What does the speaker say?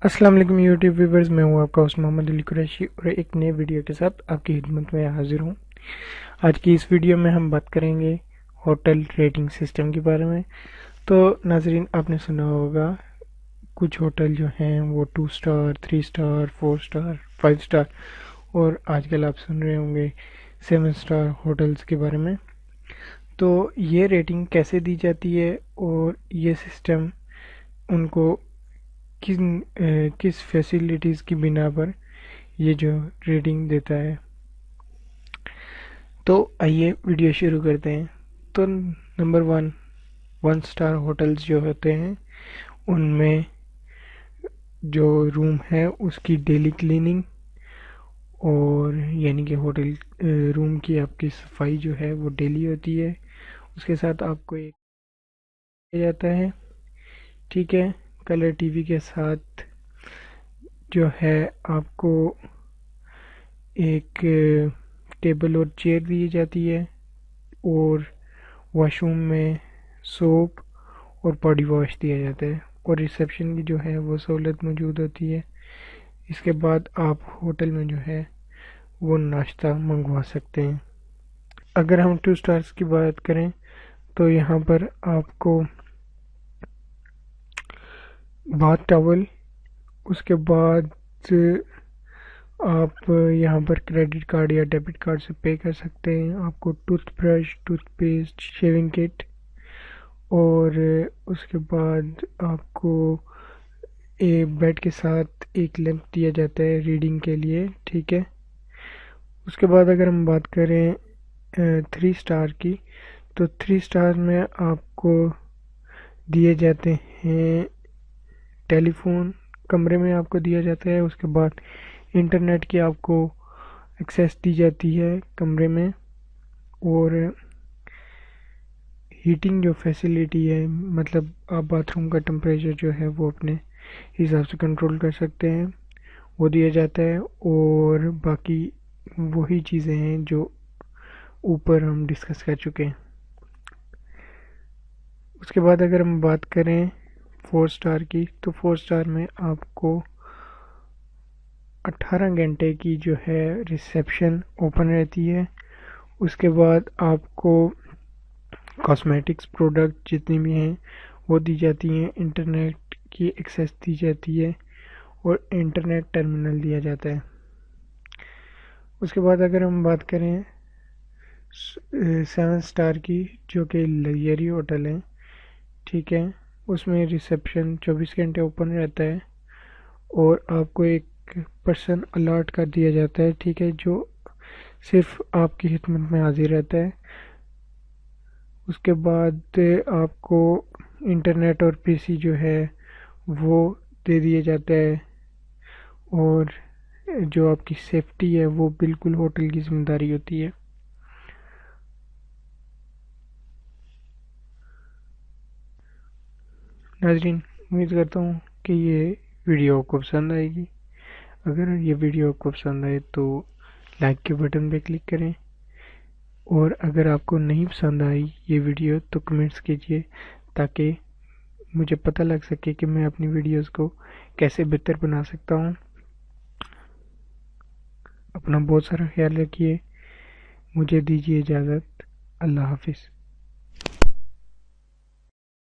अस्सलाम वालेकुम YouTube viewers, मैं हूं आपका होस्ट मोहम्मद अली कुरैशी और एक नए वीडियो के साथ आपकी खिदमत में हाजिर हूं। आज की इस वीडियो में हम बात करेंगे होटल रेटिंग सिस्टम के बारे में। तो नाजरीन, आपने सुना होगा कुछ होटल जो हैं वो 2 स्टार, 3 स्टार, 4 स्टार, 5 स्टार और आजकल आप सुन रहे होंगे 7 स्टार होटल्स के बारे में। तो ये रेटिंग कैसे दी जाती है और ये सिस्टम उनको किस फैसिलिटीज़ की बिना पर ये जो रेटिंग देता है। तो आइए वीडियो शुरू करते हैं। तो नंबर 1 स्टार होटल्स जो होते हैं उनमें जो रूम है उसकी डेली क्लीनिंग और यानी कि होटल रूम की आपकी सफाई जो है वो डेली होती है। उसके साथ आपको एक दिया जाता है, ठीक है, कलर टीवी के साथ जो है आपको एक टेबल और चेयर दी जाती है और वॉशरूम में सोप और बॉडी वॉश दिया जाता है और रिसेप्शन की जो है वो सहूलत मौजूद होती है। इसके बाद आप होटल में जो है वो नाश्ता मंगवा सकते हैं। अगर हम 2 स्टार्स की बात करें तो यहाँ पर आपको बाथ टॉवल, उसके बाद आप यहाँ पर क्रेडिट कार्ड या डेबिट कार्ड से पे कर सकते हैं। आपको टूथब्रश, टूथपेस्ट, शेविंग किट और उसके बाद आपको एक बेड के साथ एक लैंप दिया जाता है रीडिंग के लिए, ठीक है। उसके बाद अगर हम बात करें 3 स्टार की, तो 3 स्टार में आपको दिए जाते हैं टेलीफोन, कमरे में आपको दिया जाता है। उसके बाद इंटरनेट की आपको एक्सेस दी जाती है कमरे में और हीटिंग जो फैसिलिटी है, मतलब आप बाथरूम का टेम्परेचर जो है वो अपने हिसाब से कंट्रोल कर सकते हैं, वो दिया जाता है। और बाकी वही चीज़ें हैं जो ऊपर हम डिस्कस कर चुके हैं। उसके बाद अगर हम बात करें 4 स्टार की, तो 4 स्टार में आपको 18 घंटे की जो है रिसेप्शन ओपन रहती है। उसके बाद आपको कॉस्मेटिक्स प्रोडक्ट जितनी भी हैं वो दी जाती हैं, इंटरनेट की एक्सेस दी जाती है और इंटरनेट टर्मिनल दिया जाता है। उसके बाद अगर हम बात करें 7 स्टार की, जो कि लग्जरी होटल है, ठीक है, उसमें रिसेप्शन 24 घंटे ओपन रहता है और आपको एक पर्सन अलर्ट कर दिया जाता है, ठीक है, जो सिर्फ आपकी खिदमत में हाजिर रहता है। उसके बाद आपको इंटरनेट और पीसी जो है वो दे दिया जाता है और जो आपकी सेफ्टी है वो बिल्कुल होटल की जिम्मेदारी होती है। नाजरीन, उम्मीद करता हूँ कि ये वीडियो आपको पसंद आएगी। अगर ये वीडियो आपको पसंद आए तो लाइक के बटन पे क्लिक करें और अगर आपको नहीं पसंद आई ये वीडियो तो कमेंट्स कीजिए ताकि मुझे पता लग सके कि मैं अपनी वीडियोस को कैसे बेहतर बना सकता हूँ। अपना बहुत सारा ख्याल रखिए। मुझे दीजिए इजाज़त। अल्लाह हाफिज़।